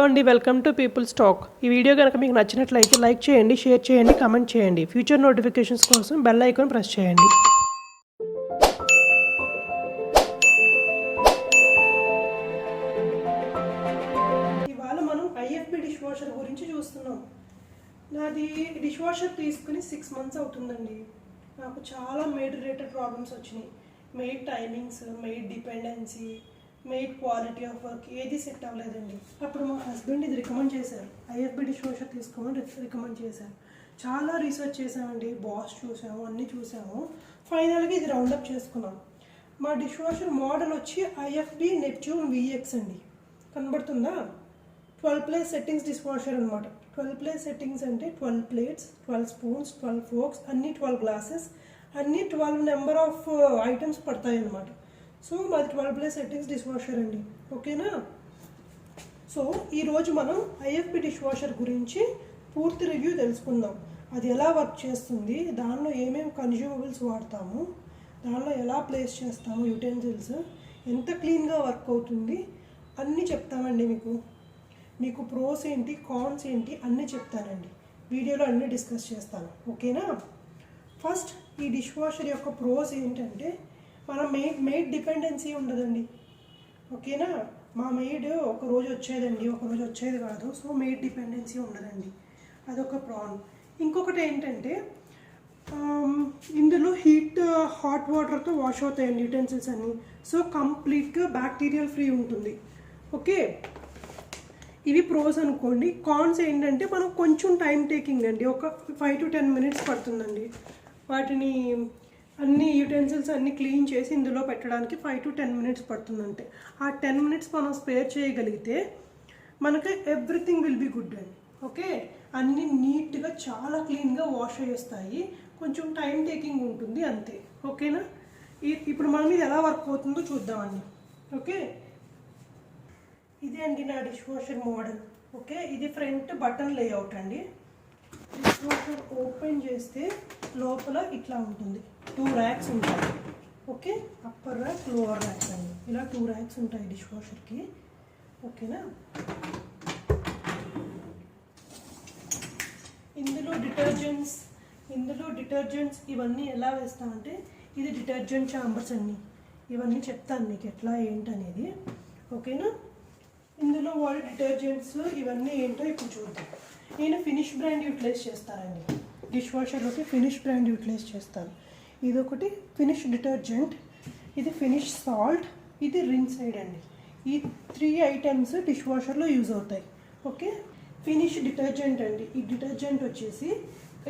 అండి, welcome to peoples talk. ఈ video కనుక మీకు నచ్చినట్లయితే లైక్ చేయండి, షేర్ చేయండి, కామెంట్ చేయండి. ఫ్యూచర్ నోటిఫికేషన్స్ కోసం బెల్ ఐకాన్ ప్రెస్ చేయండి. ఇవాళ మనం ఐఎఫ్బి డిష్ వాషర్ గురించి చూస్తున్నాం. నాది డిష్ వాషర్ తీసుకుని 6 months అవుతుందండి. నాకు చాలా మెయిడ్ రిలేటెడ్ ప్రాబ్లమ్స్ వచ్చినాయి. Maid timings, maid dependency, maid quality of work ఏది సెట్ అవ్వలేదండి. అప్పుడు మా హస్బెండ్ ఇది రికమెండ్ చేశారు, ఐఎఫ్బి డిష్ వాషర్ తీసుకోమని రికమెండ్ చేశారు. చాలా రీసెర్చ్ చేసామండి, బాస్ చూసాము, అన్నీ చూసాము. ఫైనల్గా ఇది రౌండప్ చేసుకున్నాం. మా డిష్ వాషర్ మోడల్ వచ్చి ఐఎఫ్బి నెప్ట్యూన్ విఎక్స్ అండి. కనబడుతుందా? 12 place సెట్టింగ్స్ డిష్ వాషర్ అనమాట. 12 place సెట్టింగ్స్ అంటే 12 plates, 12 spoons, 12 forks, అన్నీ 12 glasses, అన్నీ 12 నెంబర్ ఆఫ్ ఐటమ్స్ పడతాయి అన్నమాట. సో మాది 12 place సెట్టింగ్స్ డిష్ వాషర్ అండి. ఓకేనా? సో ఈరోజు మనం ఐఎఫ్బి డిష్ వాషర్ గురించి పూర్తి రివ్యూ తెలుసుకుందాం. అది ఎలా వర్క్ చేస్తుంది, దానిలో ఏమేమి కన్జ్యూమబుల్స్ వాడతాము, దానిలో ఎలా ప్లేస్ చేస్తాము యూటెన్సిల్స్, ఎంత క్లీన్గా వర్క్ అవుతుంది అన్నీ చెప్తామండి. మీకు ప్రోస్ ఏంటి, కాన్స్ ఏంటి అన్నీ చెప్తానండి. వీడియోలో అన్నీ డిస్కస్ చేస్తాను. ఓకేనా? ఫస్ట్ ఈ డిష్ వాషర్ యొక్క ప్రోస్ ఏంటంటే మన మెయిడ్ డిపెండెన్సీ ఉండదండి. ఓకేనా? మా మెయిడ్ ఒకరోజు వచ్చేదండి, ఒకరోజు వచ్చేది కాదు. సో మెయిడ్ డిపెండెన్సీ ఉండదండి, అదొక ప్రాబ్లం. ఇంకొకటి ఏంటంటే ఇందులో హాట్ వాటర్తో వాష్ అవుతాయండి యూటెన్సిల్స్ అన్నీ. సో కంప్లీట్గా బ్యాక్టీరియల్ ఫ్రీ ఉంటుంది. ఓకే, ఇవి ప్రోస్ అనుకోండి. కాన్స్ ఏంటంటే మనం కొంచెం టైం టేకింగ్ అండి, ఒక 5 to 10 minutes పడుతుందండి. వాటిని అన్ని యూటెన్సిల్స్ అన్నీ క్లీన్ చేసి ఇందులో పెట్టడానికి 5 to 10 minutes పడుతుందంటే, ఆ 10 minutes మనం స్పేర్ చేయగలిగితే మనకి ఎవ్రీథింగ్ విల్ బీ గుడ్ అండి. ఓకే, అన్నీ నీట్గా చాలా క్లీన్గా వాష్ అయ్యేస్తాయి. కొంచెం టైం టేకింగ్ ఉంటుంది అంతే. ఓకేనా? ఇప్పుడు మనం ఇది ఎలా వర్క్ అవుతుందో చూద్దామండి. ఓకే, ఇదే అండి నా డిష్ వాషర్ మోడల్. ఓకే, ఇది ఫ్రంట్ బటన్ లేఅవుట్ అండి. డిష్ వాషర్ ఓపెన్ చేస్తే లోపల ఇట్లా ఉంటుంది. 2 racks ఉంటాయి. Okay, upper rack, lower rack అండి. ఇలా 2 racks ఉంటాయి డిష్ వాషర్కి. ఓకేనా? ఇందులో డిటర్జెంట్స్ ఇవన్నీ ఎలా వేస్తామంటే, ఇది డిటర్జెంట్ ఛాంబర్స్ అండి. ఇవన్నీ చెప్తాను మీకు ఎట్లా ఏంటనేది. ఓకేనా? ఇందులో వాడే డిటర్జెంట్స్ ఇవన్నీ ఏంటో ఇప్పుడు చూద్దాం. నేను ఫినిష్ బ్రాండ్ యూటిలైజ్ చేస్తానండి. డిష్ వాషర్లోకి ఫినిష్ బ్రాండ్ యూటిలైజ్ చేస్తాను. ఇదొకటి ఫినిష్ డిటర్జెంట్, ఇది ఫినిష్ సాల్ట్, ఇది రిన్సైడ్ అండి. ఈ 3 items డిష్ వాషర్లో యూజ్ అవుతాయి. ఓకే, ఫినిష్ డిటర్జెంట్ అండి. ఈ డిటర్జెంట్ వచ్చేసి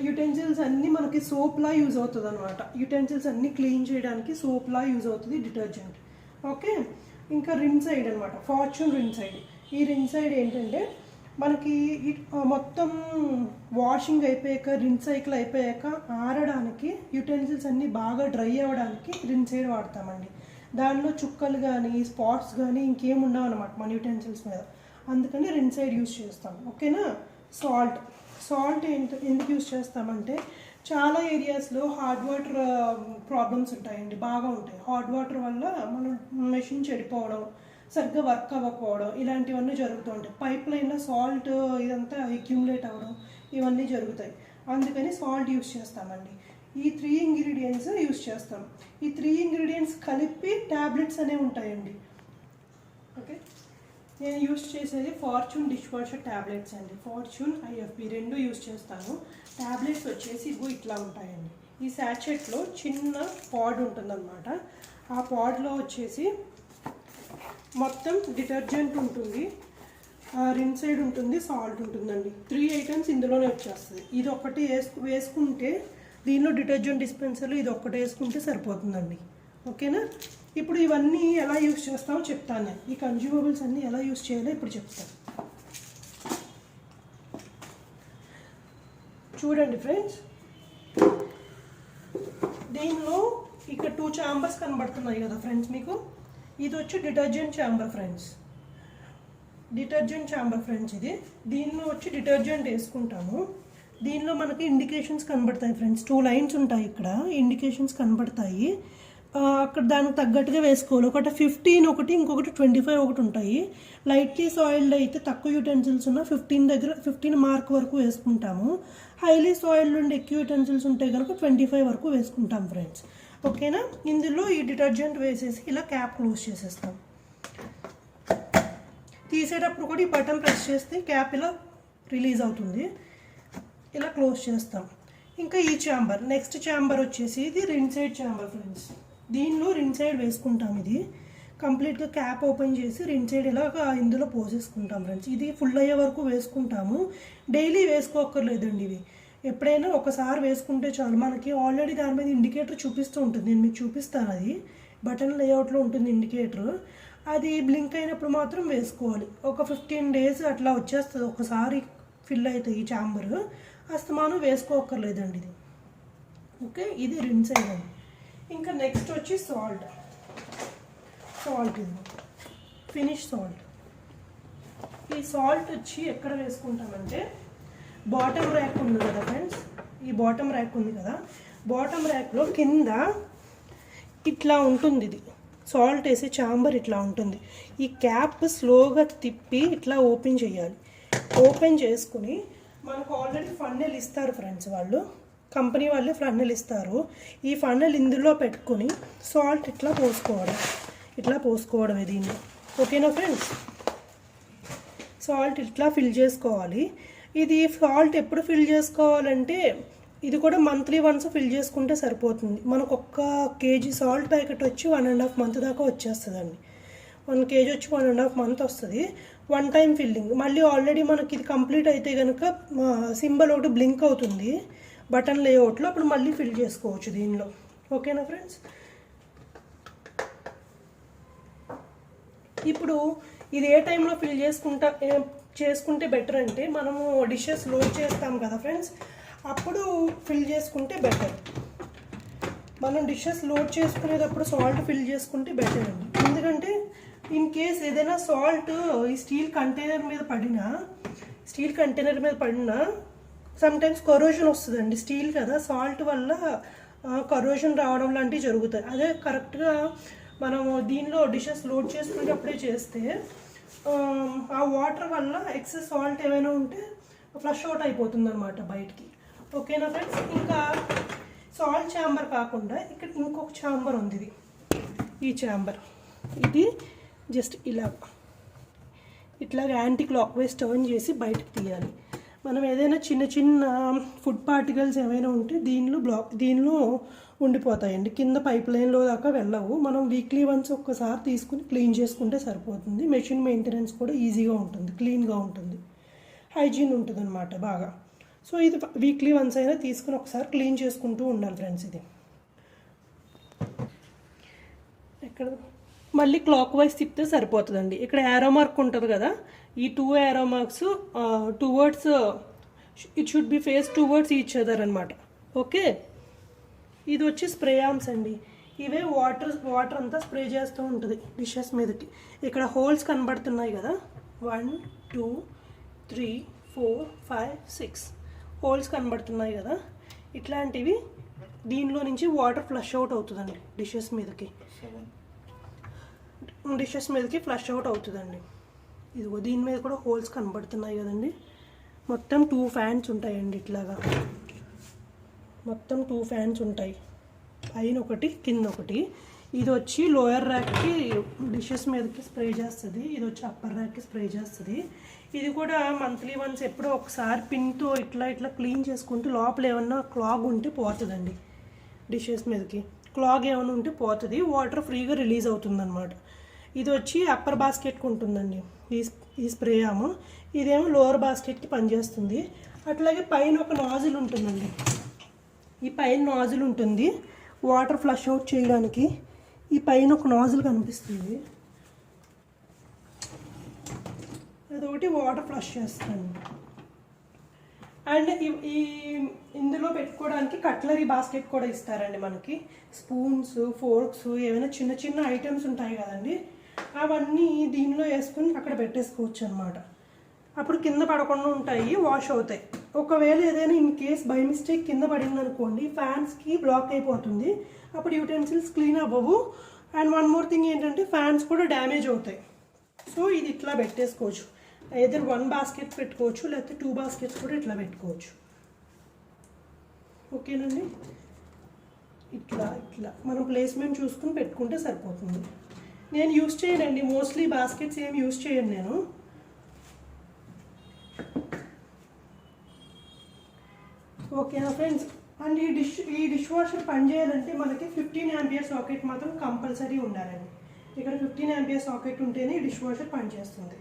యుటెన్సిల్స్ అన్నీ మనకి సోప్లా యూజ్ అవుతుంది అనమాట. యుటెన్సిల్స్ అన్నీ క్లీన్ చేయడానికి సోప్లా యూజ్ అవుతుంది డిటర్జెంట్. ఓకే, ఇంకా రిన్సైడ్ అనమాట, ఫార్చ్యూన్ రిన్సైడ్. ఈ రిన్సైడ్ ఏంటంటే మనకి మొత్తం వాషింగ్ అయిపోయాక, రిన్సైకిల్ అయిపోయాక ఆరడానికి, యుటెన్సిల్స్ అన్నీ బాగా డ్రై అవ్వడానికి రిన్సైడ్ వాడతామండి. దానిలో చుక్కలు కానీ స్పాట్స్ కానీ ఇంకేం ఉండవు అనమాట మన యుటెన్సిల్స్ మీద. అందుకని రిన్సైడ్ యూజ్ చేస్తాం. ఓకేనా? సాల్ట్ ఎందుకు యూజ్ చేస్తామంటే, చాలా ఏరియాస్లో హార్డ్ వాటర్ ప్రాబ్లమ్స్ ఉంటాయండి, బాగా ఉంటాయి. హాట్ వాటర్ వల్ల మన మెషిన్ చెడిపోవడం, సరిగ్గా వర్క్ అవ్వకపోవడం, ఇలాంటివన్నీ జరుగుతూ ఉంటాయి. పైప్ లైన్లో సాల్ట్ ఇదంతా అక్యూములేట్ అవ్వడం, ఇవన్నీ జరుగుతాయి. అందుకని సాల్ట్ యూజ్ చేస్తామండి. ఈ 3 ingredients యూజ్ చేస్తాం. ఈ 3 ingredients కలిపి ట్యాబ్లెట్స్ అనేవి ఉంటాయండి. ఓకే, నేను యూజ్ చేసేది ఫార్చ్యూన్ డిష్ వాషర్ ట్యాబ్లెట్స్ అండి. ఫార్చ్యూన్, ఐఎఫ్బి రెండు యూజ్ చేస్తాను. ట్యాబ్లెట్స్ వచ్చేసి ఇట్లా ఉంటాయండి. ఈ శాచెట్లో చిన్న పాడ్ ఉంటుందన్నమాట. ఆ పాడ్లో వచ్చేసి మొత్తం డిటర్జెంట్ ఉంటుంది, రిన్సైడ్ ఉంటుంది, సాల్ట్ ఉంటుందండి. 3 items ఇందులోనే వచ్చేస్తుంది. ఇది ఒకటి వేసుకుంటే, దీనిలో డిటర్జెంట్ డిస్పెన్సర్లో ఇది ఒక్కటి వేసుకుంటే సరిపోతుందండి. ఓకేనా? ఇప్పుడు ఇవన్నీ ఎలా యూజ్ చేస్తామో చెప్తాను. ఈ కన్జ్యూమబుల్స్ అన్నీ ఎలా యూజ్ చేయాలో ఇప్పుడు చెప్తాను. చూడండి ఫ్రెండ్స్, దీనిలో ఇక్కడ 2 chambers కనబడుతున్నాయి కదా ఫ్రెండ్స్ మీకు. ఇది వచ్చి డిటర్జెంట్ ఛాంబర్ ఫ్రెండ్స్. ఇది దీనిలో వచ్చి డిటర్జెంట్ వేసుకుంటాము. దీనిలో మనకి ఇండికేషన్స్ కనబడతాయి ఫ్రెండ్స్. 2 lines ఉంటాయి ఇక్కడ, ఇండికేషన్స్ కనబడతాయి. అక్కడ దానికి తగ్గట్టుగా వేసుకోవాలి. ఒకటి 15 ఒకటి, ఇంకొకటి 25 ఒకటి ఉంటాయి. లైట్లీ సాయిల్డ్ అయితే తక్కువ యూటెన్సిల్స్ ఉన్న 15 మార్క్ వరకు వేసుకుంటాము. హైలీ సాయిల్డ్ ఉండి ఎక్కువ యూటెన్సిల్స్ ఉంటాయి కనుక 25 వరకు వేసుకుంటాం ఫ్రెండ్స్. ఓకేనా. ఇందులో ఈ డిటర్జెంట్ వేసేసి ఇలా క్యాప్ క్లోజ్ చేసేస్తాం. తీసేటప్పుడు కూడా ఈ బటన్ ప్రెస్ చేస్తే క్యాప్ ఇలా రిలీజ్ అవుతుంది. ఇలా క్లోజ్ చేస్తాం. ఇంకా ఈ ఛాంబర్, నెక్స్ట్ ఛాంబర్ వచ్చేసి ఇది రిన్సైడ్ ఛాంబర్ ఫ్రెండ్స్. దీనిలో రిన్సైడ్ వేసుకుంటాం. ఇది కంప్లీట్గా క్యాప్ ఓపెన్ చేసి రిన్సైడ్ ఇలాగా ఇందులో పోసేసుకుంటాం ఫ్రెండ్స్. ఇది ఫుల్ అయ్యే వరకు వేసుకుంటాము. డైలీ వేసుకోక్కర్లేదండి. ఇవి ఎప్పుడైనా ఒకసారి వేసుకుంటే చాలు. మనకి ఆల్రెడీ దాని మీద ఇండికేటర్ చూపిస్తూ ఉంటుంది. నేను మీకు చూపిస్తాను. అది బటన్ లేఅవుట్లో ఉంటుంది ఇండికేటర్. అది బ్లింక్ అయినప్పుడు మాత్రం వేసుకోవాలి. ఒక 15 days అట్లా వచ్చేస్తుంది. ఒకసారి ఫిల్ అవుతాయి ఈ ఛాంబర్. అస్తమానం వేసుకోక్కర్లేదండి ఇది. ఓకే, ఇది రిన్సైడ్ అండి. ఇంకా నెక్స్ట్ వచ్చి సాల్ట్. ఇది ఫినిష్ సాల్ట్. ఈ సాల్ట్ వచ్చి ఎక్కడ వేసుకుంటామంటే బాటమ్ ర్యాక్ ఉంది కదా ఫ్రెండ్స్. ఈ బాటమ్ ర్యాక్ ఉంది కదా, బాటమ్ ర్యాక్లో కింద ఇట్లా ఉంటుంది. ఇది సాల్ట్ వేసే ఛాంబర్ ఇట్లా ఉంటుంది. ఈ క్యాప్ స్లోగా తిప్పి ఇట్లా ఓపెన్ చేయాలి. ఓపెన్ చేసుకుని మనకు ఆల్రెడీ ఫన్నెల్ ఇస్తారు ఫ్రెండ్స్. వాళ్ళు కంపెనీ వాళ్ళే ఫన్నెల్ ఇస్తారు. ఈ ఫన్నెల్ ఇందులో పెట్టుకొని సాల్ట్ ఇట్లా పోసుకోవడమే దీన్ని. ఓకేనా ఫ్రెండ్స్. సాల్ట్ ఇట్లా ఫిల్ చేసుకోవాలి. ఇది సాల్ట్ ఎప్పుడు ఫిల్ చేసుకోవాలంటే ఇది కూడా మంత్లీ వన్స్ ఫిల్ చేసుకుంటే సరిపోతుంది. మనకు 1 kg సాల్ట్ ప్యాకెట్ వచ్చి 1.5 months దాకా వచ్చేస్తుందండి. 1 kg వచ్చి 1.5 months వస్తుంది. 1 time ఫిల్లింగ్. మళ్ళీ ఆల్రెడీ మనకి ఇది కంప్లీట్ అయితే కనుక సింబల్ ఒకటి బ్లింక్ అవుతుంది బటన్ లేఅవుట్లో. అప్పుడు మళ్ళీ ఫిల్ చేసుకోవచ్చు దీనిలో. ఓకేనా ఫ్రెండ్స్. ఇప్పుడు ఇది ఏ టైంలో ఫిల్ చేసుకుంటే బెటర్ అంటే మనము డిషెస్ లోడ్ చేస్తాం కదా ఫ్రెండ్స్, అప్పుడు ఫిల్ చేసుకుంటే బెటర్. మనం డిషెస్ లోడ్ చేసుకునేటప్పుడు సాల్ట్ ఫిల్ చేసుకుంటే బెటర్ అండి. ఎందుకంటే ఇన్ కేస్ ఏదైనా సాల్ట్ ఈ స్టీల్ కంటైనర్ మీద పడినా సమ్టైమ్స్ కరోజన్ వస్తుందండి. స్టీల్ కదా, సాల్ట్ వల్ల కరోజన్ రావడం లాంటివి జరుగుతాయి. అదే కరెక్ట్గా మనము దీనిలో డిషెస్ లోడ్ చేసుకునేటప్పుడే చేస్తే ఆ వాటర్ వల్ల ఎక్సెస్ సాల్ట్ ఏమైనా ఉంటే ఫ్లష్ అవుట్ అయిపోతుంది అనమాట బయటికి. ఓకేనా ఫ్రెండ్స్. ఇంకా సాల్ట్ ఛాంబర్ కాకుండా ఇక్కడ ఇంకొక ఛాంబర్ ఉంది. ఈ ఛాంబర్ ఇది జస్ట్ ఇట్లాగా యాంటీ క్లాక్ వైజ్ టర్న్ చేసి బయటకు తీయాలి. మనం ఏదైనా చిన్న ఫుడ్ పార్టికల్స్ ఏమైనా ఉంటే దీనిలో ఉండిపోతాయండి. కింద పైప్ లైన్లో దాకా వెళ్ళవు. మనం వీక్లీ వన్స్ ఒక్కసారి తీసుకుని క్లీన్ చేసుకుంటే సరిపోతుంది. మెషిన్ మెయింటెనెన్స్ కూడా ఈజీగా ఉంటుంది, క్లీన్గా ఉంటుంది, హైజీన్ ఉంటుంది అనమాట బాగా. సో ఇది వీక్లీ వన్స్ అయినా తీసుకుని ఒకసారి క్లీన్ చేసుకుంటూ ఉండాలి ఫ్రెండ్స్. ఇది ఎక్కడ మళ్ళీ క్లాక్ వైజ్ తిప్పితే సరిపోతుందండి. ఇక్కడ యారో మార్క్ ఉంటుంది కదా, ఈ 2 arrow marks towards it should be face towards each other అనమాట. ఓకే, ఇది వచ్చి స్ప్రే ఆర్మ్స్ అండి. ఇవే వాటర్ అంతా స్ప్రే చేస్తూ ఉంటుంది డిషెస్ మీదకి. ఇక్కడ హోల్స్ కనబడుతున్నాయి కదా, 1 2 3 4 5 6 హోల్స్ కనబడుతున్నాయి కదా. ఇట్లాంటివి దీనిలో నుంచి వాటర్ ఫ్లష్ అవుట్ అవుతుందండి డిషెస్ మీదకి ఫ్లష్ అవుట్ అవుతుందండి. ఇదిగో దీని మీద కూడా హోల్స్ కనబడుతున్నాయి కదండి. మొత్తం 2 fans ఉంటాయండి. ఇట్లాగా మొత్తం 2 fans ఉంటాయి, పైన ఒకటి కింద ఒకటి. ఇది వచ్చి లోయర్ ర్యాక్కి డిషెస్ మీదకి స్ప్రే చేస్తుంది, ఇది వచ్చి అప్పర్ ర్యాక్కి స్ప్రే చేస్తుంది. ఇది కూడా మంత్లీ వన్స్ ఎప్పుడో ఒకసారి పిన్తో ఇట్లా క్లీన్ చేసుకుంటే లోపల ఏమన్నా క్లాగ్ ఉంటే పోతుందండి. డిషెస్ మీదకి క్లాగ్ ఏమైనా ఉంటే పోతుంది, వాటర్ ఫ్రీగా రిలీజ్ అవుతుందన్నమాట. ఇది వచ్చి అప్పర్ బాస్కెట్కి ఉంటుందండి ఈ స్ప్రే ఆము. ఇదేమో లోవర్ బాస్కెట్కి పనిచేస్తుంది. అట్లాగే పైన ఒక నాజిల్ ఉంటుందండి. ఈ పైన నాజిల్ ఉంటుంది వాటర్ ఫ్లష్ అవుట్ చేయడానికి. ఈ పైన ఒక నాజిల్ కనిపిస్తుంది, అదొకటి వాటర్ ఫ్లష్ చేస్తాను. అండ్ ఇందులో పెట్టుకోవడానికి కట్లరీ బాస్కెట్ కూడా ఇస్తారండి మనకి. స్పూన్స్, ఫోర్క్స్, ఏమైనా చిన్న ఐటమ్స్ ఉంటాయి కదండి, అవన్నీ దీనిలో వేసుకొని అక్కడ పెట్టేసుకోవచ్చు అనమాట. అప్పుడు కింద పడకుండా ఉంటాయి, వాష్ అవుతాయి. ఒకవేళ ఏదైనా ఇన్ కేస్ బై మిస్టేక్ కింద పడింది అనుకోండి, ఫ్యాన్స్కి బ్లాక్ అయిపోతుంది, అప్పుడు యూటెన్సిల్స్ క్లీన్ అవ్వవు. అండ్ వన్ మోర్ థింగ్ ఏంటంటే ఫ్యాన్స్ కూడా డ్యామేజ్ అవుతాయి. సో ఇది ఇట్లా పెట్టేసుకోవచ్చు, ఏదైనా 1 బాస్కెట్ పెట్టుకోవచ్చు, లేకపోతే 2 బాస్కెట్స్ కూడా ఇట్లా పెట్టుకోవచ్చు. ఓకేనండి, ఇట్లా ఇట్లా మనం ప్లేస్మెంట్ చూసుకుని పెట్టుకుంటే సరిపోతుంది. నేను యూస్ చేయనండి, మోస్ట్లీ బాస్కెట్స్ ఏమి యూస్ చేయను నేను. ఓకేనా ఫ్రెండ్స్. అండ్ ఈ డిష్ వాషర్ పనిచేయాలంటే మనకి 15 ఆంపియర్ సాకెట్ మాత్రం కంపల్సరీ ఉండాలండి. ఇక్కడ 15 ఆంపియర్ సాకెట్ ఉంటేనే ఈ డిష్ వాషర్ పనిచేస్తుంది.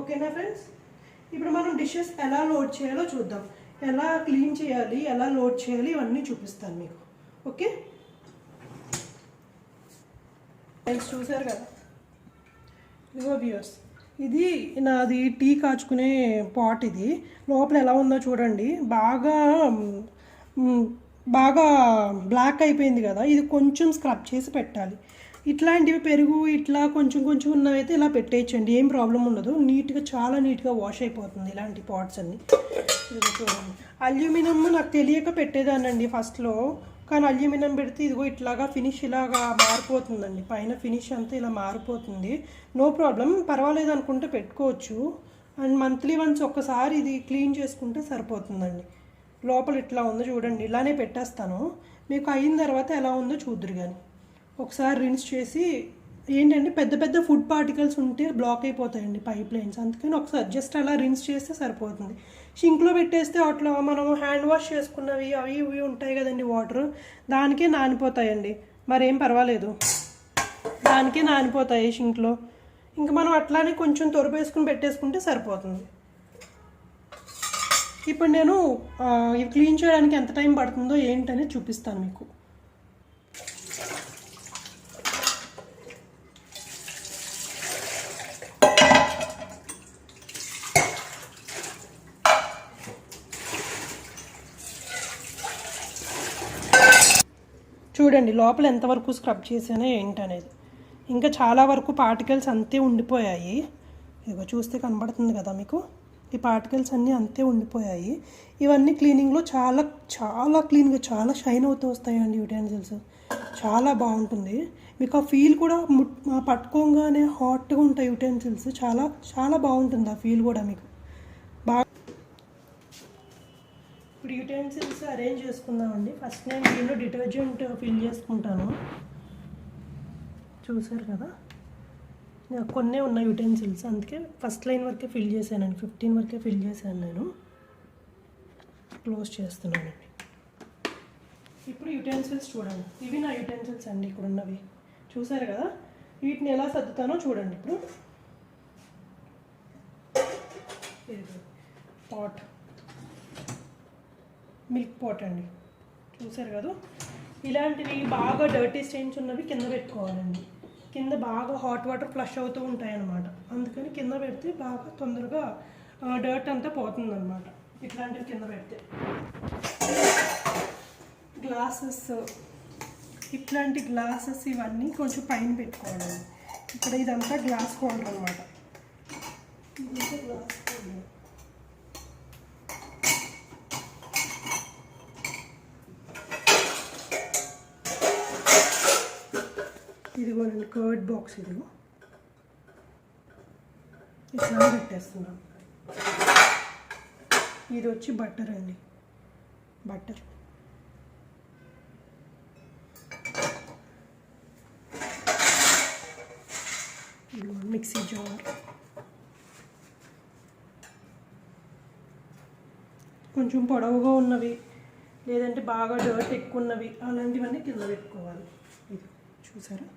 ఓకేనా ఫ్రెండ్స్. ఇప్పుడు మనం డిషెస్ ఎలా లోడ్ చేయాలో చూద్దాం. ఎలా క్లీన్ చేయాలి, ఎలా లోడ్ చేయాలి, ఇవన్నీ చూపిస్తాను మీకు. ఓకే ఫ్రెండ్స్, చూసారు కదా, ఇదిగో వ్యూయర్స్, ఇది నాది టీ కాచుకునే పాట్. ఇది లోపల ఎలా ఉందో చూడండి, బాగా బ్లాక్ అయిపోయింది కదా. ఇది కొంచెం స్క్రబ్ చేసి పెట్టాలి. ఇట్లాంటివి పెరుగు ఇట్లా కొంచెం కొంచెం ఉన్నవైతే ఇలా పెట్టేయచ్చండి, ఏం ప్రాబ్లం ఉండదు. నీట్గా, చాలా నీట్గా వాష్ అయిపోతుంది ఇలాంటి పాట్స్ అన్ని. చూడండి, అల్యూమినియం నాకు తెలియక పెట్టేదానండి ఫస్ట్లో, కానీ అల్యూమినియం పెడితే ఇదిగో ఇట్లాగా ఫినిష్ ఇలాగా మారిపోతుందండి, పైన ఫినిష్ అంతా ఇలా మారిపోతుంది. నో ప్రాబ్లం, పర్వాలేదు అనుకుంటే పెట్టుకోవచ్చు. అండ్ మంత్లీ వన్స్ ఒక్కసారి ఇది క్లీన్ చేసుకుంటే సరిపోతుందండి. లోపల ఇట్లా ఉందో చూడండి, ఇలానే పెట్టేస్తాను. మీకు అయిన తర్వాత ఎలా ఉందో చూద్దరు. కానీ ఒకసారి రిన్స్ చేసి, ఏంటంటే పెద్ద పెద్ద ఫుడ్ పార్టికల్స్ ఉంటే బ్లాక్ అయిపోతాయండి పైప్ లైన్స్, అందుకని ఒకసారి జస్ట్ అలా రిన్స్ చేస్తే సరిపోతుంది. షింక్లో పెట్టేస్తే అట్లా మనం హ్యాండ్ వాష్ చేసుకున్నవి అవి ఇవి ఉంటాయి కదండి, వాటర్, దానికే నానిపోతాయండి. మరేం పర్వాలేదు, దానికే నానిపోతాయి షింక్లో. ఇంకా మనం అట్లానే కొంచెం తొరపేసుకుని పెట్టేసుకుంటే సరిపోతుంది. ఇప్పుడు నేను ఇది క్లీన్ చేయడానికి ఎంత టైం పడుతుందో ఏంటనేది చూపిస్తాను మీకు. చూడండి లోపల ఎంతవరకు స్క్రబ్ చేసానో ఏంటనేది. ఇంకా చాలా వరకు పార్టికల్స్ అంతే ఉండిపోయాయి. ఇదిగో చూస్తే కనబడుతుంది కదా మీకు, ఈ పార్టికల్స్ అన్నీ అంతే ఉండిపోయాయి. ఇవన్నీ క్లీనింగ్లో చాలా చాలా క్లీన్గా, చాలా షైన్ అవుతూ వస్తాయండి యూటెన్సిల్స్. చాలా బాగుంటుంది మీకు. ఆ ఫీల్ కూడా పట్టుకోగానే హాట్గా ఉంటాయి యూటెన్సిల్స్. చాలా చాలా బాగుంటుంది ఆ ఫీల్ కూడా మీకు. ఇప్పుడు యూటెన్సిల్స్ అరేంజ్ చేసుకుందామండి. ఫస్ట్ నేను దీనిలో డిటర్జెంట్ ఫిల్ చేసుకుంటాను. చూసారు కదా, కొన్నే ఉన్నాయి యూటెన్సిల్స్, అందుకే ఫస్ట్ లైన్ వరకే ఫిల్ చేశానండి. 15 వరకే ఫిల్ చేశాను నేను. క్లోజ్ చేస్తున్నానండి. ఇప్పుడు యూటెన్సిల్స్ చూడండి, ఇవి నా యూటెన్సిల్స్ అండి ఇక్కడ ఉన్నవి. చూసారు కదా, వీటిని ఎలా సర్దుతానో చూడండి. ఇప్పుడు పాట్, మిల్క్ పాట్ అండి, చూసారు కదా. ఇలాంటివి బాగా డర్టీ స్టెయిన్స్ ఉన్నవి కింద పెట్టుకోవాలండి. కింద బాగా హాట్ వాటర్ ఫ్లష్ అవుతూ ఉంటాయి అన్నమాట, అందుకని కింద పెడితే బాగా తొందరగా డర్ట్ అంతా పోతుందన్నమాట. ఇట్లాంటివి కింద పెడితే. గ్లాసెస్, ఇట్లాంటి గ్లాసెస్ ఇవన్నీ కొంచెం పైన పెట్టుకోవాలండి. ఇక్కడ ఇదంతా గ్లాస్ హోల్డర్ అనమాట. ఇదంతా గ్లాస్ హోల్డర్. ఇదిగో నేను కర్డ్ బాక్స్, ఇదిగో ఇట్లా పెట్టేస్తున్నాను. ఇది వచ్చి బటర్ అండి, బటర్. మిక్సీ జార్, కొంచెం పొడవుగా ఉన్నవి లేదంటే బాగా డర్ట్ ఎక్కువ ఉన్నవి అలాంటివన్నీ కింద పెట్టుకోవాలి. ఇది చూసారా.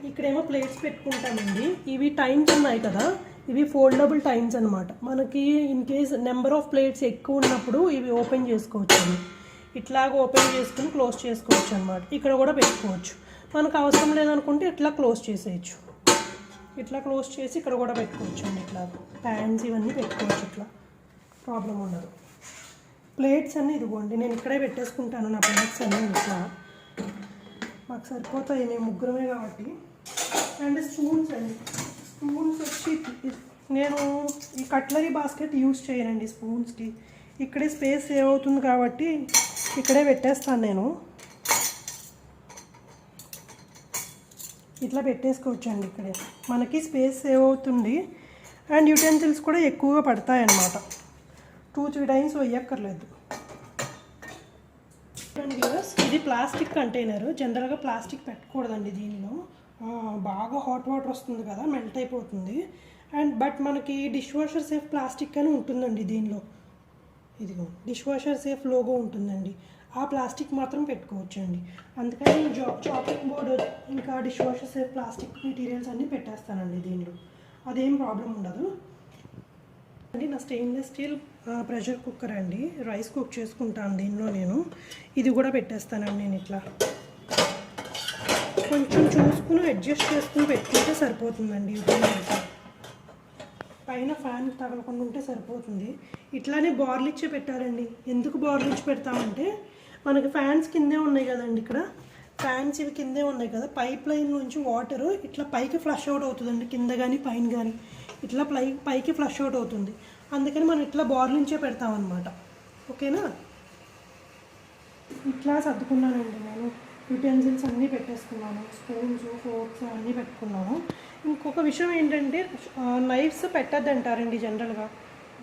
ఇక్కడేమో ప్లేట్స్ పెట్టుకుంటామండి. ఇవి టైమ్స్ ఉన్నాయి కదా, ఇవి ఫోల్డబుల్ టైమ్స్ అనమాట. మనకి in case number of plates ఎక్కువ ఉన్నప్పుడు ఇవి ఓపెన్ చేసుకోవచ్చు అండి. ఇట్లాగ ఓపెన్ చేసుకుని క్లోజ్ చేసుకోవచ్చు అనమాట. ఇక్కడ కూడా పెట్టుకోవచ్చు. మనకు అవసరం లేదనుకుంటే ఇట్లా క్లోజ్ చేసేయచ్చు. ఇట్లా క్లోజ్ చేసి ఇక్కడ కూడా పెట్టుకోవచ్చు అండి. ఇట్లా ప్యాన్స్ ఇవన్నీ పెట్టుకోవచ్చు, ఇట్లా ప్రాబ్లం ఉండదు. ప్లేట్స్ అన్నీ ఇదిగోండి, నేను ఇక్కడే పెట్టేసుకుంటాను నా ప్లేట్స్ అన్నీ. ఇట్లా మాకు సరిపోతాయి, మేము ముగ్గురమే కాబట్టి. అండ్ స్పూన్స్ అండి, స్పూన్స్ వచ్చి నేను ఈ కట్లరీ బాస్కెట్ యూజ్ చేయనండి స్పూన్స్కి. ఇక్కడే స్పేస్ సేవ్ అవుతుంది కాబట్టి ఇక్కడే పెట్టేస్తాను నేను. ఇట్లా పెట్టేసుకోవచ్చండి, ఇక్కడే మనకి స్పేస్ సేవ్ అవుతుంది. అండ్ యూటెన్సిల్స్ కూడా ఎక్కువగా పడతాయి అన్నమాట, 2-3 టైమ్స్ వేయక్కర్లేదు. ఇది ప్లాస్టిక్ కంటైనర్. జనరల్గా ప్లాస్టిక్ పెట్టకూడదండి దీనిలో, బాగా హాట్ వాటర్ వస్తుంది కదా, మెల్ట్ అయిపోతుంది. అండ్ బట్ మనకి డిష్ వాషర్ సేఫ్ ప్లాస్టిక్ అని ఉంటుందండి దీనిలో. ఇదిగో డిష్ వాషర్ సేఫ్ లోగో ఉంటుందండి, ఆ ప్లాస్టిక్ మాత్రం పెట్టుకోవచ్చండి. అందుకని చాపింగ్ బోర్డు ఇంకా dish washer safe plastic materials అన్నీ పెట్టేస్తానండి దీనిలో, అదేం ప్రాబ్లం ఉండదు అండి. నా స్టెయిన్లెస్ స్టీల్ ప్రెషర్ కుక్కర్ అండి, రైస్ కుక్ చేసుకుంటాను దీనిలో నేను. ఇది కూడా పెట్టేస్తానండి నేను. ఇట్లా కొంచెం చూసుకుని అడ్జస్ట్ చేసుకుని పెట్టుకుంటే సరిపోతుందండి. పైన ఫ్యాన్ తగలకుండా ఉంటే సరిపోతుంది. ఇట్లానే బార్లిచ్చే పెట్టాలండి. ఎందుకు బార్లిచ్చి పెడతామంటే మనకి ఫ్యాన్స్ కిందే ఉన్నాయి కదండి, ఇక్కడ ఫ్యాన్స్ ఇవి కిందే ఉన్నాయి కదా, పైప్ లైన్ నుంచి వాటరు ఇట్లా పైకి ఫ్లష్ అవుట్ అవుతుందండి, కింద కానీ పైన కానీ ఇట్లా పైకి ఫ్లష్ అవుట్ అవుతుంది. అందుకని మనం ఇట్లా బార్లించే పెడతామన్నమాట. ఓకేనా, ఇట్లా సర్దుకున్నానండి నేను. యూటెన్సిల్స్ అన్నీ పెట్టేసుకున్నాను, స్పూన్స్ ఫోర్క్స్ అన్నీ పెట్టుకున్నాను. ఇంకొక విషయం ఏంటంటే నైఫ్స్ పెట్టద్దు అంటారండి జనరల్గా,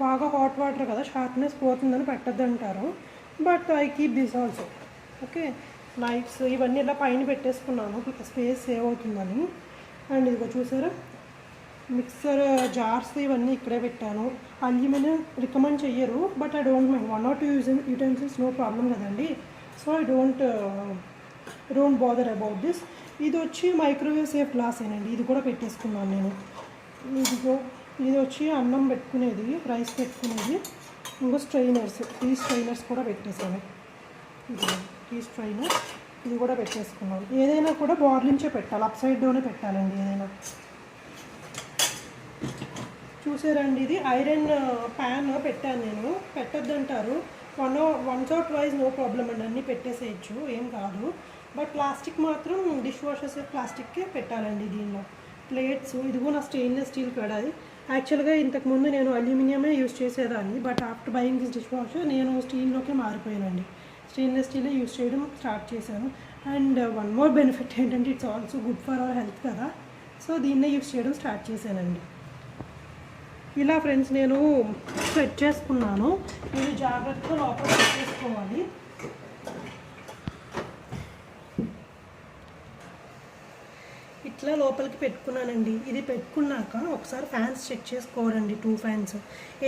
బాగా హాట్ వాటర్ కదా, షార్ప్నెస్ పోతుందని పెట్టద్దు అంటారు. But I keep this also. Okay, knifes ఇవన్నీ ఇలా పైన పెట్టేసుకున్నాను, స్పేస్ సేవ్ అవుతుందని. అండ్ ఇదిగో చూసారా, మిక్సర్ జార్స్ ఇవన్నీ ఇక్కడే పెట్టాను. అల్యూమినియం రికమెండ్ చెయ్యరు, but I don't mind 1 or 2 utensils no problem కదండి. So I don't bother about this. ఇది వచ్చి మైక్రోవేవ్ సేఫ్ గ్లాస్ ఏనండి, ఇది కూడా పెట్టేసుకున్నాను నేను. ఇది వచ్చి అన్నం పెట్టుకునేది, రైస్ పెట్టుకునేది. ఇంకో స్ట్రైనర్స్, టీ స్ట్రైనర్స్ కూడా పెట్టేసాను. టీ స్ట్రైనర్ ఇది కూడా పెట్టేసుకున్నాను. ఏదైనా కూడా బార్లించే పెట్టాలి, అప్ సైడ్ డౌనే పెట్టాలండి ఏదైనా. చూసారండి, ఇది ఐరన్ ప్యాన్ పెట్టాను నేను. పెట్టద్దంటారు, once or twice no problem అండి, అన్నీ పెట్టేసేయచ్చు, ఏం కాదు. బట్ ప్లాస్టిక్ మాత్రం డిష్ వాషర్స్ ప్లాస్టిక్కే పెట్టాలండి దీనిలో. ప్లేట్స్ ఇదిగో నా స్టెయిన్లెస్ స్టీల్ కడాయి. యాక్చువల్గా ఇంతకుముందు నేను అల్యూమినియమే యూజ్ చేసేదాన్ని, but after buying this dish washer నేను స్టీల్లోకే మారిపోయానండి. స్టెయిన్లెస్ స్టీలే యూజ్ చేయడం స్టార్ట్ చేశాను. అండ్ వన్ మోర్ బెనిఫిట్ ఏంటంటే it's also good for our health కదా, సో దీన్నే యూజ్ చేయడం స్టార్ట్ చేశానండి. ఇలా ఫ్రెండ్స్ నేను సెట్ చేసుకున్నాను. ఇది జాగ్రత్తగా లోపల సెట్ చేసుకోవాలి. ఇట్లా లోపలికి పెట్టుకున్నానండి. ఇది పెట్టుకున్నాక ఒకసారి ఫ్యాన్స్ చెక్ చేసుకోవాలండి, 2 ఫ్యాన్స్.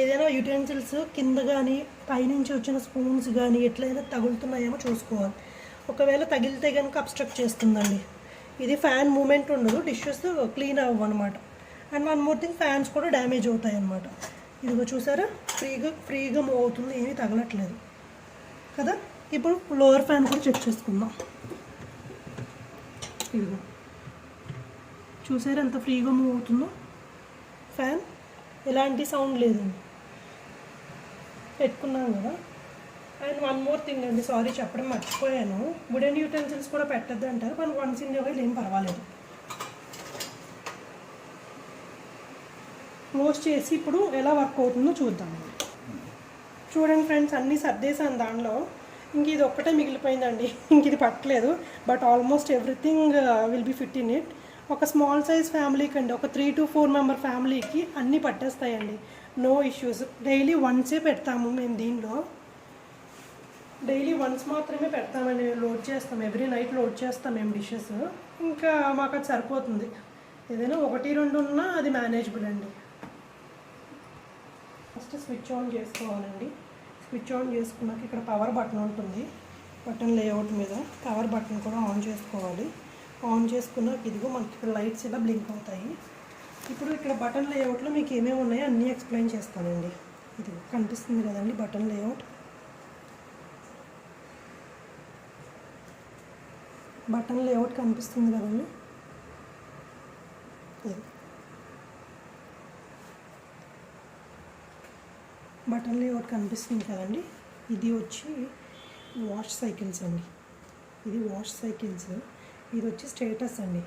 ఏదైనా యూటెన్సిల్స్ కింద కానీ పైనుంచి వచ్చిన స్పూన్స్ కానీ ఎట్లయినా తగులుతున్నాయేమో చూసుకోవాలి. ఒకవేళ తగిలితే కనుక అబ్స్ట్రక్ట్ చేస్తుందండి. ఇది ఫ్యాన్ మూమెంట్ ఉండదు, డిషెస్ క్లీన్ అవ్వవు అనమాట. And one more thing, fans కూడా డ్యామేజ్ అవుతాయి అన్నమాట. ఇదిగో చూసారా, ఫ్రీగా మూవ్ అవుతుంది, ఏమీ తగలట్లేదు కదా. ఇప్పుడు లోవర్ ఫ్యాన్ కూడా చెక్ చేసుకుందాం. ఇదిగో చూసారా ఎంత ఫ్రీగా మూవ్ అవుతుందో ఫ్యాన్, ఎలాంటి సౌండ్ లేదండి. పెట్టుకున్నాం కదా. అండ్ వన్ మోర్ థింగ్ అండి, సారీ చెప్పడం మర్చిపోయాను, వుడెన్ యూటెన్సిల్స్ కూడా పెట్టద్దు అంటారు, కానీ వన్స్ ఇన్ ఏ వైల్ ఏం పర్వాలేదు. క్లోజ్ చేసి ఇప్పుడు ఎలా వర్క్ అవుతుందో చూద్దాం. చూడండి ఫ్రెండ్స్, అన్నీ సర్దేశాను దానిలో. ఇంక ఇది ఒక్కటే మిగిలిపోయిందండి, ఇంక ఇది పట్టలేదు. But almost everything will be fit in it. ఒక స్మాల్ సైజ్ ఫ్యామిలీకి అండి, ఒక 3 to 4 మెంబర్ ఫ్యామిలీకి అన్నీ పట్టేస్తాయండి, నో ఇష్యూస్. డైలీ వన్సే పెడతాము మేము దీనిలో, డైలీ వన్స్ మాత్రమే పెడతామండి. లోడ్ చేస్తాం, ఎవ్రీ నైట్ లోడ్ చేస్తాం మేము డిషెస్. ఇంకా మాకు అది సరిపోతుంది. ఏదైనా 1-2 ఉన్నా అది మేనేజబుల్ అండి. ఫస్ట్ స్విచ్ ఆన్ చేసుకోవాలండి. స్విచ్ ఆన్ చేసుకున్నాక ఇక్కడ పవర్ బటన్ ఉంటుంది, బటన్ లేఅవుట్ మీద పవర్ బటన్ కూడా ఆన్ చేసుకోవాలి. ఆన్ చేసుకున్నాక ఇదిగో మనకి ఇక్కడ లైట్స్ ఇలా బ్లింక్ అవుతాయి. ఇప్పుడు ఇక్కడ బటన్ లేఅవుట్లో మీకు ఏమేమి ఉన్నాయో అన్నీ ఎక్స్ప్లెయిన్ చేస్తానండి. ఇది కనిపిస్తుంది కదండి బటన్ లేఅవుట్. బటన్ లేఅవుట్ కనిపిస్తుంది కదండి, ఇది బటన్ లేఅవుట్ కనిపిస్తుంది కదండి. ఇది వచ్చి వాష్ సైకిల్స్ అండి. ఇది వాష్ సైకిల్స్. ఇది వచ్చి స్టేటస్ అండి,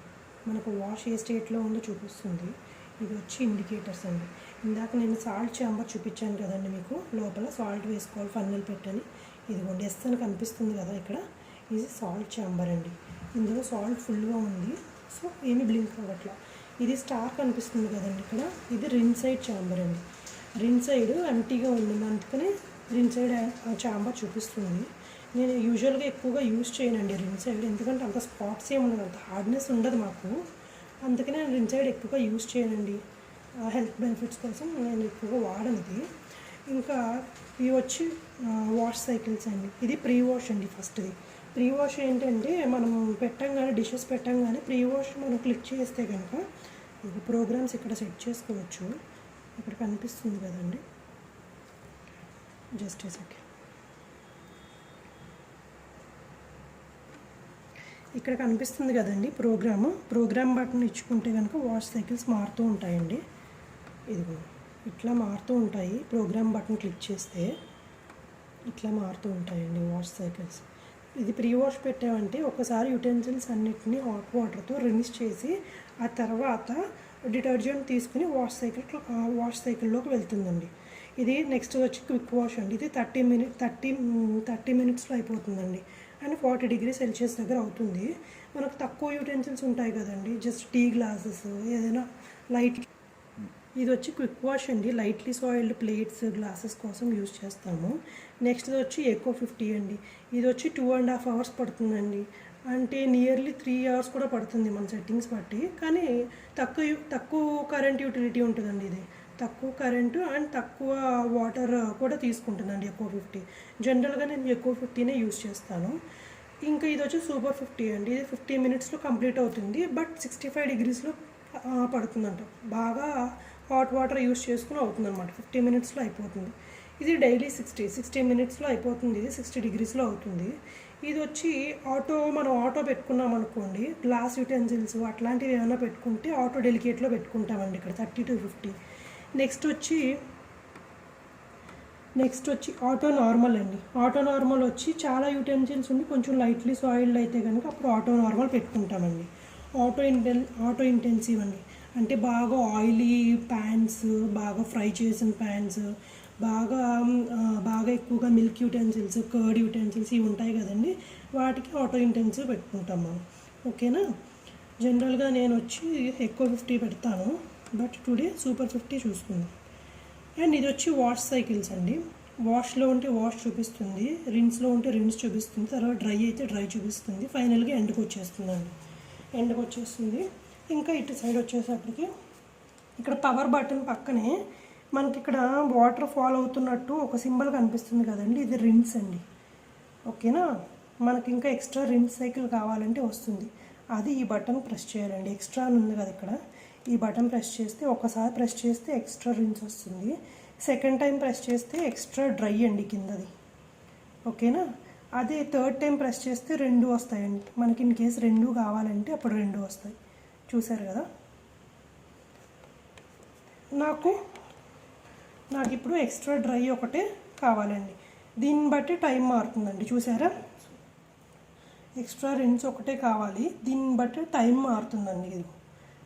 మనకు వాష్ ఏ స్టేట్లో ఉందో చూపిస్తుంది. ఇది వచ్చి ఇండికేటర్స్ అండి. ఇందాక నేను సాల్ట్ ఛాంబర్ చూపించాను కదండి మీకు, లోపల సాల్ట్ వేసుకోవాలి ఫన్నెల్ పెట్టని. ఇదిగోండి ఎస్ అని కనిపిస్తుంది కదా ఇక్కడ, ఇది సాల్ట్ ఛాంబర్ అండి. ఇందులో సాల్ట్ ఫుల్గా ఉంది, సో ఏమీ బ్లింక్ అవ్వట్లా. ఇది స్టార్ కనిపిస్తుంది కదండి ఇక్కడ, ఇది రిన్ సైడ్ ఛాంబర్ అండి. రిన్ సైడ్ ఎంటీగా ఉంది, అందుకని రిన్ సైడ్ ఛాంబర్ చూపిస్తుంది. నేను యూజువల్గా ఎక్కువగా యూజ్ చేయనండి రిన్ సైడ్, ఎందుకంటే అంత స్పాట్స్ ఏమి ఉండదు, అంత హార్డ్నెస్ ఉండదు మాకు, అందుకనే నేను రిన్ సైడ్ ఎక్కువగా యూజ్ చేయనండి. హెల్త్ బెనిఫిట్స్ కోసం నేను ఎక్కువగా వాడనిది. ఇంకా ఇవి వచ్చి వాష్ సైకిల్స్ అండి. ఇది ప్రీ వాష్ అండి. ఫస్ట్ది ప్రీ వాష్ ఏంటంటే, మనం పెట్టంగానే డిషెస్ పెట్టంగానే ప్రీ వాష్ మనం క్లిక్ చేస్తే కనుక ఇది ప్రోగ్రామ్స్ ఇక్కడ సెట్ చేసుకోవచ్చు. ఇక్కడ కనిపిస్తుంది కదండి, జస్ట్ ఏ సెకండ్. ఇక్కడ కనిపిస్తుంది కదండి ప్రోగ్రామ్ బటన్ ఇచ్చుకుంటే కనుక వాష్ సైకిల్స్ మారుతూ ఉంటాయండి. ఇదిగో ఇట్లా మారుతూ ఉంటాయి. ప్రోగ్రామ్ బటన్ క్లిక్ చేస్తే ఇట్లా మారుతూ ఉంటాయండి వాష్ సైకిల్స్. ఇది ప్రీ వాష్ పెట్టామంటే ఒకసారి యుటెన్సిల్స్ అన్నిటినీ హాట్ వాటర్తో రిన్స్ చేసి ఆ తర్వాత డిటర్జెంట్ తీసుకుని వాష్ సైకిల్లోకి వెళ్తుందండి. ఇది నెక్స్ట్ వచ్చి క్విక్ వాష్ అండి. ఇది 30 మినిట్స్లో అయిపోతుందండి. అండ్ 40 degrees Celsius దగ్గర అవుతుంది. మనకు తక్కువ యూటెన్సిల్స్ ఉంటాయి కదండి, జస్ట్ టీ గ్లాసెస్ ఏదైనా లైట్. ఇది వచ్చి క్విక్ వాష్ అండి, లైట్లీ సాయిల్డ్ ప్లేట్స్ గ్లాసెస్ కోసం యూజ్ చేస్తాము. నెక్స్ట్ వచ్చి ఎకో 50 అండి. ఇది వచ్చి 2.5 hours పడుతుందండి, అంటే నియర్లీ 3 hours కూడా పడుతుంది మన సెట్టింగ్స్ బట్టి. కానీ తక్కువ కరెంట్ యూటిలిటీ ఉంటుందండి. ఇది తక్కువ కరెంటు అండ్ తక్కువ వాటర్ కూడా తీసుకుంటుందండి ఎకో 50. జనరల్గా నేను ఎకో 50నే యూజ్ చేస్తాను. ఇంకా ఇది వచ్చి సూపర్ 50 అండి. ఇది 50 minutesలో కంప్లీట్ అవుతుంది, బట్ 65 degreesలో పడుతుందంట. బాగా హాట్ వాటర్ యూజ్ చేసుకుని అవుతుంది అనమాట. 50 minutesలో అయిపోతుంది. ఇది డైలీ 60 minutesలో అయిపోతుంది. ఇది 60 degreesలో అవుతుంది. ఇది వచ్చి మనం ఆటో పెట్టుకున్నాం అనుకోండి, గ్లాస్ యూటెన్సిల్స్ అట్లాంటివి ఏమైనా పెట్టుకుంటే ఆటో డెలికేట్లో పెట్టుకుంటామండి ఇక్కడ 30 to 50. నెక్స్ట్ వచ్చి ఆటో నార్మల్ అండి. ఆటో నార్మల్ వచ్చి చాలా యూటెన్సిల్స్ ఉండి కొంచెం లైట్లీ సాయిల్డ్ అయితే కనుక అప్పుడు ఆటో నార్మల్ పెట్టుకుంటామండి. ఆటో ఇంటెన్సివ్ అండి, అంటే బాగా ఆయిలీ ప్యాన్స్, బాగా ఫ్రై చేసిన ప్యాన్స్, బాగా ఎక్కువగా మిల్క్ యూటెన్సిల్స్, కర్డ్ యూటెన్సిల్స్ ఇవి ఉంటాయి కదండి, వాటికి ఆటో ఇంటెన్సివ్ పెట్టుకుంటాం మనం. ఓకేనా. జనరల్గా నేను వచ్చి ఎక్కువ 50 పెడతాను, బట్ టుడే సూపర్ 50 చూసుకుందాం. అండ్ ఇది వచ్చి వాష్ సైకిల్స్ అండి. వాష్లో ఉంటే వాష్ చూపిస్తుంది, రిన్స్లో ఉంటే రిన్స్ చూపిస్తుంది, తర్వాత డ్రై అయితే డ్రై చూపిస్తుంది, ఫైనల్గా ఎండ్కి వచ్చేస్తుంది. ఇంకా ఇటు సైడ్ వచ్చేసప్పటికి ఇక్కడ పవర్ బటన్ పక్కనే మనకి ఇక్కడ వాటర్ ఫాల్ అవుతున్నట్టు ఒక సింబల్ కనిపిస్తుంది కదండి, ఇది రిన్స్ అండి. ఓకేనా. మనకి ఇంకా ఎక్స్ట్రా రిన్స్ సైకిల్ కావాలంటే వస్తుంది, అది ఈ బటన్ ప్రెస్ చేయాలండి. ఎక్స్ట్రా అని ఉంది కదా ఇక్కడ, ఈ బటన్ ప్రెస్ చేస్తే ఒకసారి ప్రెస్ చేస్తే ఎక్స్ట్రా రిన్స్ వస్తుంది, సెకండ్ టైం ప్రెస్ చేస్తే ఎక్స్ట్రా డ్రై అండి కిందది. ఓకేనా. అదే థర్డ్ టైం ప్రెస్ చేస్తే 2 వస్తాయండి. మనకి ఇన్ కేసు 2 కావాలంటే అప్పుడు 2 వస్తాయి. చూసారు కదా. నాకు ఇప్పుడు ఎక్స్ట్రా డ్రై ఒకటే కావాలండి, దీన్ని బట్టి టైం మారుతుందండి. చూసారా, ఎక్స్ట్రా రిన్స్ ఒకటే కావాలి, దీన్ని బట్టి టైం మారుతుందండి. ఇది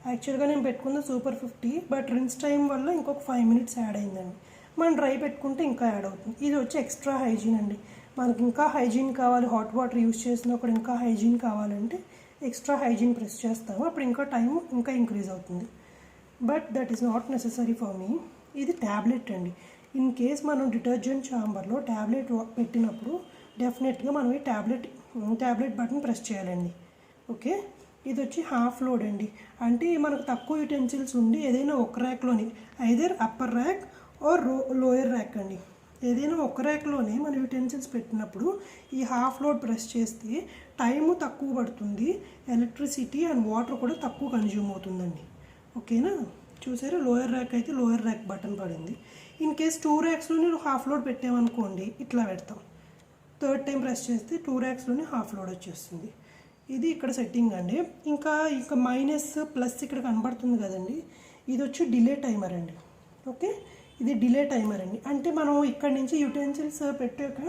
యాక్చువల్గా నేను పెట్టుకుంది సూపర్ 50, బట్ రిన్స్ టైం వల్ల ఇంకొక 5 minutes యాడ్ అయిందండి. మనం డ్రై పెట్టుకుంటే ఇంకా యాడ్ అవుతుంది. ఇది వచ్చి ఎక్స్ట్రా హైజీన్ అండి. మనకి ఇంకా హైజీన్ కావాలి, హాట్ వాటర్ యూజ్ చేసినప్పుడు ఇంకా హైజీన్ కావాలంటే ఎక్స్ట్రా హైజీన్ ప్రెస్ చేస్తాము, అప్పుడు ఇంకా టైం ఇంకా ఇంక్రీజ్ అవుతుంది. But that is not necessary for me. ఇది ట్యాబ్లెట్ అండి. ఇన్ కేస్ మనం డిటర్జెంట్ ఛాంబర్లో ట్యాబ్లెట్ పెట్టినప్పుడు డెఫినెట్గా మనం ఈ ట్యాబ్లెట్ బటన్ ప్రెస్ చేయాలండి. ఓకే. ఇది వచ్చి హాఫ్ లోడ్ అండి, అంటే మనకు తక్కువ యూటెన్సిల్స్ ఉండి ఏదైనా ఒక ర్యాక్లోని either upper rack or lower rack అండి, ఏదైనా ఒక ర్యాక్లోనే మన యూటెన్సిల్స్ పెట్టినప్పుడు ఈ హాఫ్ లోడ్ ప్రెస్ చేస్తే టైము తక్కువ పడుతుంది, ఎలక్ట్రిసిటీ అండ్ వాటర్ కూడా తక్కువ కన్జ్యూమ్ అవుతుందండి. ఓకేనా. చూసారా, లోయర్ ర్యాక్ అయితే లోయర్ ర్యాక్ బటన్ పడింది. ఇన్ కేస్ 2 ర్యాక్స్లోనే హాఫ్ లోడ్ పెట్టామనుకోండి, ఇట్లా పెడతాం, థర్డ్ టైం ప్రెస్ చేస్తే 2 ర్యాక్స్లోనే హాఫ్ లోడ్ వచ్చేస్తుంది. ఇది ఇక్కడ సెట్టింగ్ అండి. ఇంకా మైనస్ ప్లస్ ఇక్కడ కనబడుతుంది కదండి, ఇది వచ్చి డిలే టైమర్ అండి. ఓకే. ఇది డిలే టైమర్ అండి. అంటే మనం ఇక్కడ నుంచి యుటెన్సిల్స్ పెట్టాక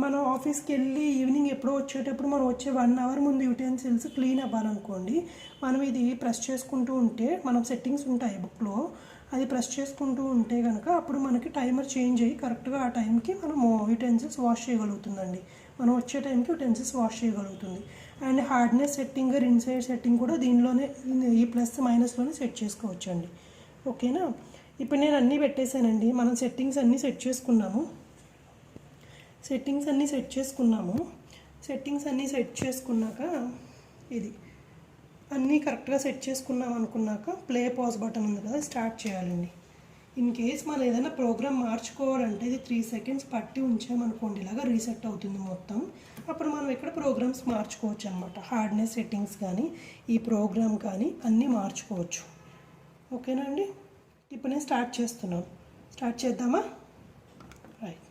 మనం ఆఫీస్కి వెళ్ళి ఈవినింగ్ ఎప్పుడో వచ్చేటప్పుడు మనం వచ్చే 1 అవర్ ముందు యుటెన్సిల్స్ క్లీన్ అవ్వాలనుకోండి, మనం ఇది ప్రెస్ చేసుకుంటూ ఉంటే, మనం సెట్టింగ్స్ ఉంటాయి బుక్లో, అది ప్రెస్ చేసుకుంటూ ఉంటే కనుక అప్పుడు మనకి టైమర్ చేంజ్ అయ్యి కరెక్ట్గా ఆ టైంకి మనము యుటెన్సిల్స్ వాష్ చేయగలుగుతుందండి. మనం వచ్చే టైంకి యుటెన్సిల్స్ వాష్ చేయగలుగుతుంది. And hardness setting, inside setting కూడా దీనిలోనే ఈ ప్లస్ మైనస్లోనే సెట్ చేసుకోవచ్చండి. ఓకేనా. ఇప్పుడు నేను అన్నీ పెట్టేశానండి. మనం సెట్టింగ్స్ అన్నీ సెట్ చేసుకున్నాము. సెట్టింగ్స్ అన్నీ సెట్ చేసుకున్నాక ఇది అన్నీ కరెక్ట్గా సెట్ చేసుకున్నాం అనుకున్నాక ప్లే పాజ్ బటన్ ఉంది కదా, స్టార్ట్ చేయాలండి. ఇన్ కేస్ మనం ఏదైనా ప్రోగ్రామ్ మార్చుకోవాలంటే ఇది 3 సెకండ్స్ పట్టి ఉంచామనుకోండి, ఇలాగా రీసెట్ అవుతుంది మొత్తం. అప్పుడు మనం ఇక్కడ ప్రోగ్రామ్స్ మార్చుకోవచ్చు అనమాట. హార్డ్నెస్ సెట్టింగ్స్ కానీ ఈ ప్రోగ్రామ్ కానీ అన్నీ మార్చుకోవచ్చు. ఓకేనా అండి. ఇప్పుడు నేను స్టార్ట్ చేస్తున్నాను. స్టార్ట్ చేద్దామా? రైట్.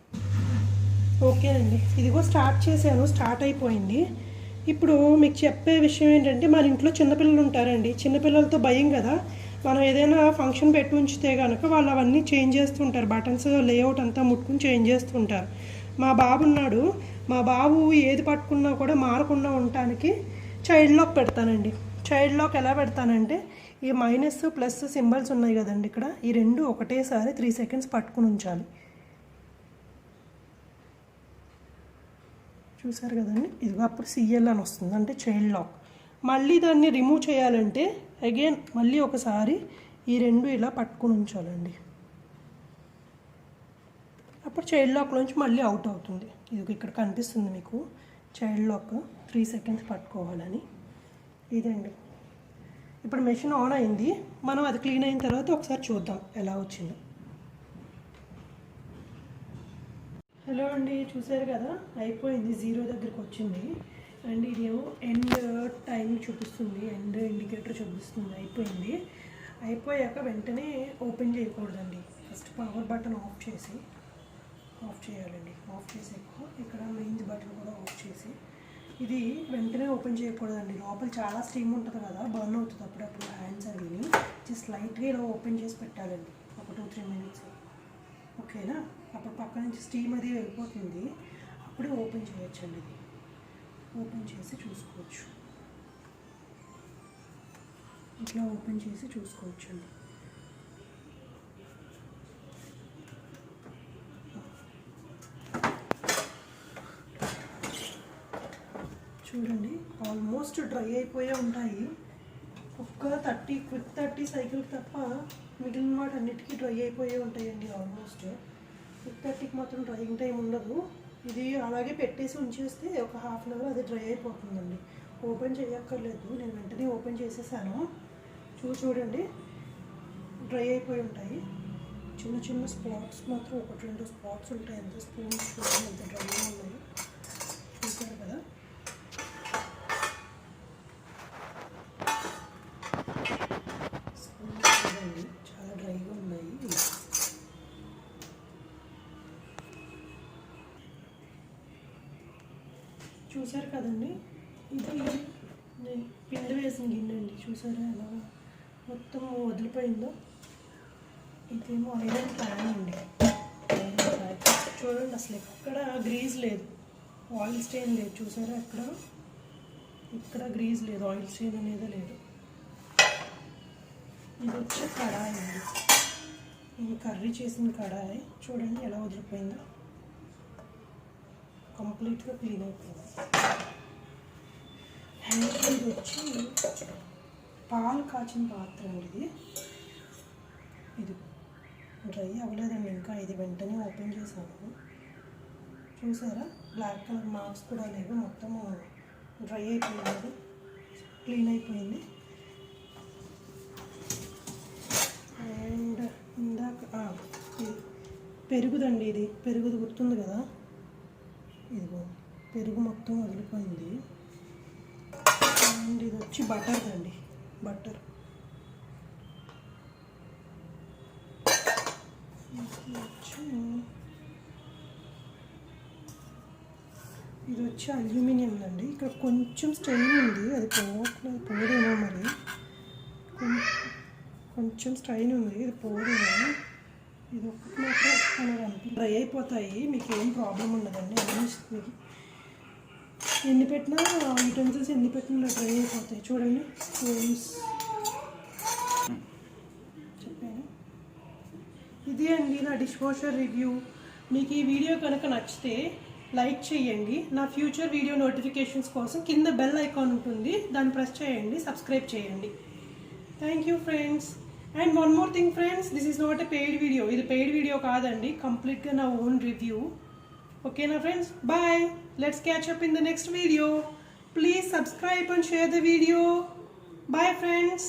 ఓకేనండి, ఇదిగో స్టార్ట్ చేశాను. స్టార్ట్ అయిపోయింది. ఇప్పుడు మీకు చెప్పే విషయం ఏంటంటే, మన ఇంట్లో చిన్నపిల్లలు ఉంటారండి. చిన్నపిల్లలతో భయం కదా, మనం ఏదైనా ఫంక్షన్ పెట్టి ఉంచితే కనుక వాళ్ళు అవన్నీ చేంజ్ చేస్తుంటారు. బటన్స్ లేఅవుట్ అంతా ముట్టుకుని చేంజ్ చేస్తుంటారు. మా బాబు ఉన్నాడు. మా బాబు ఏది పట్టుకున్నా కూడా మారకుండా ఉండటానికి చైల్డ్ లాక్ పెడతానండి. చైల్డ్ లాక్ ఎలా పెడతానంటే, ఈ మైనస్ ప్లస్ సింబల్స్ ఉన్నాయి కదండి ఇక్కడ, ఈ రెండు ఒకటేసారి 3 సెకండ్స్ పట్టుకుని ఉంచాలి. చూసారు కదండి, ఇదిగో అప్పుడు సిఎల్ అని వస్తుంది, అంటే చైల్డ్ లాక్. మళ్ళీ దాన్ని రిమూవ్ చేయాలంటే అగైన్ మళ్ళీ ఒకసారి ఈ రెండు ఇలా పట్టుకుని ఉంచాలండి. అప్పుడు చైల్డ్ లాక్లోంచి మళ్ళీ అవుట్ అవుతుంది. ఇది ఇక్కడ కనిపిస్తుంది మీకు, చైల్డ్ లాక్ 3 సెకండ్స్ పట్టుకోవాలని. ఇదండి. ఇప్పుడు మెషిన్ ఆన్ అయింది. మనం అది క్లీన్ అయిన తర్వాత ఒకసారి చూద్దాం ఎలా వచ్చిందో. హలో అండి, చూసారు కదా, అయిపోయింది. 0 దగ్గరికి వచ్చింది. అండ్ ఇదేమో ఎండ్ టైం చూపిస్తుంది, ఎండ్ ఇండికేటర్ చూపిస్తుంది. అయిపోయింది. అయిపోయాక వెంటనే ఓపెన్ చేయకూడదండి. ఫస్ట్ పవర్ బటన్ ఆఫ్ చేయాలండి. ఆఫ్ చేసాక ఇక్కడ మెయిన్స్ బటన్ కూడా ఆఫ్ చేసి, ఇది వెంటనే ఓపెన్ చేయకూడదండి. లోపల చాలా స్టీమ్ ఉంటుంది కదా, బర్న్ అవుతుంది అప్పుడప్పుడు హ్యాండ్స్ అవిని. జస్ట్ లైట్గా ఇలా ఓపెన్ చేసి పెట్టాలండి ఒక 2-3 మినిట్స్. ఓకేనా. అప్పుడు పక్క నుంచి స్టీమ్ అది వెళ్ళిపోతుంది. అప్పుడే ఓపెన్ చేయొచ్చండి. ఇది ఓపెన్ చేసి చూసుకోవచ్చు. ఇట్లా ఓపెన్ చేసి చూసుకోవచ్చండి. చూడండి, ఆల్మోస్ట్ డ్రై అయిపోయే ఉంటాయి. ఒక్క 30 క్విక్ 30 సైకిల్ తప్ప మిగిలిన వాటి అన్నిటికీ డ్రై అయిపోయే ఉంటాయండి. ఆల్మోస్ట్ క్విక్ 30కి మాత్రం డ్రైయింగ్ టైం ఉండదు. ఇది అలాగే పెట్టేసి ఉంచేస్తే ఒక హాఫ్ అన్ అవర్ అది డ్రై అయిపోతుందండి. ఓపెన్ చేయక్కర్లేదు. నేను వెంటనే ఓపెన్ చేసేసాను. చూడండి, డ్రై అయిపోయి ఉంటాయి. చిన్న చిన్న స్పాట్స్ మాత్రం 1-2 స్పాట్స్ ఉంటాయి. ఎంత స్పూన్స్ చూడండి ఎంత డ్రైగా ఉన్నాయి. చూసారు కదా. చాలా డ్రైగా ఉన్నాయి. చూసారు కదండి, ఇది నేను పిండి వేసిన గిన్నె అండి. చూసారా ఎలా మొత్తం వదిలిపోయిందో. ఇదేమో ఐరన్ ప్యాన్ అండి. చూడండి, అసలు ఎక్కడ గ్రీజ్ లేదు, ఆయిల్ స్టెయిన్ లేదు. చూసారా, ఇక్కడ గ్రీజ్ లేదు, ఆయిల్ స్టెయిన్ అనేది లేదు. ఇది వచ్చి కడాయి అండి. ఇది కర్రీ చేసిన కడాయి. చూడండి ఎలా వదిలిపోయిందో, కంప్లీట్గా క్లీన్ అయిపోయింది. అండ్ ఇది వచ్చి పాలు కాచిన పాత్ర అండి. ఇది డ్రై అవ్వలేదండి ఇంకా. ఇది వెంటనే ఓపెన్ చేశాను. చూసారా, బ్లాక్ కలర్ మార్క్స్ కూడా లేవు. మొత్తం డ్రై అయిపోయింది, క్లీన్ అయిపోయింది. అండ్ ఇందాక పెరుగుదండి. ఇది పెరుగుది గుర్తుంది కదా, ఇదిగో పెరుగు మొత్తం వదిలిపోయింది. అండ్ ఇది వచ్చి బటర్ అండి. బటర్ ఇది వచ్చి అల్యూమినియం అండి. ఇక్కడ కొంచెం స్టెయిన్ ఉంది, అది పోదేమో మరి. కొంచెం స్టెయిన్ ఉంది, ఇది పోదేమో. ఇది ఒక్కటి మాత్రం డ్రై అయిపోతాయి, మీకు ఏం ప్రాబ్లం ఉండదండి. మీకు ఎన్ని పెట్టినా యూటెన్సిల్స్ ఎన్ని పెట్టినా డ్రై అయిపోతాయి. చూడండి స్పూన్స్ చెప్పాను. ఇది అండి నా డిష్ వాషర్ రివ్యూ. మీకు ఈ వీడియో కనుక నచ్చితే లైక్ చేయండి. నా ఫ్యూచర్ వీడియో నోటిఫికేషన్స్ కోసం కింద బెల్ ఐకాన్ ఉంటుంది, దాన్ని ప్రెస్ చేయండి, సబ్స్క్రైబ్ చేయండి. Thank you friends. And one more thing friends, this is not a paid video. ఇది పెయిడ్ వీడియో కాదండి, కంప్లీట్గా నా ఓన్ రివ్యూ. ఓకేనా friends? Bye. Let's catch up in the next video. Please subscribe and share the video. Bye friends.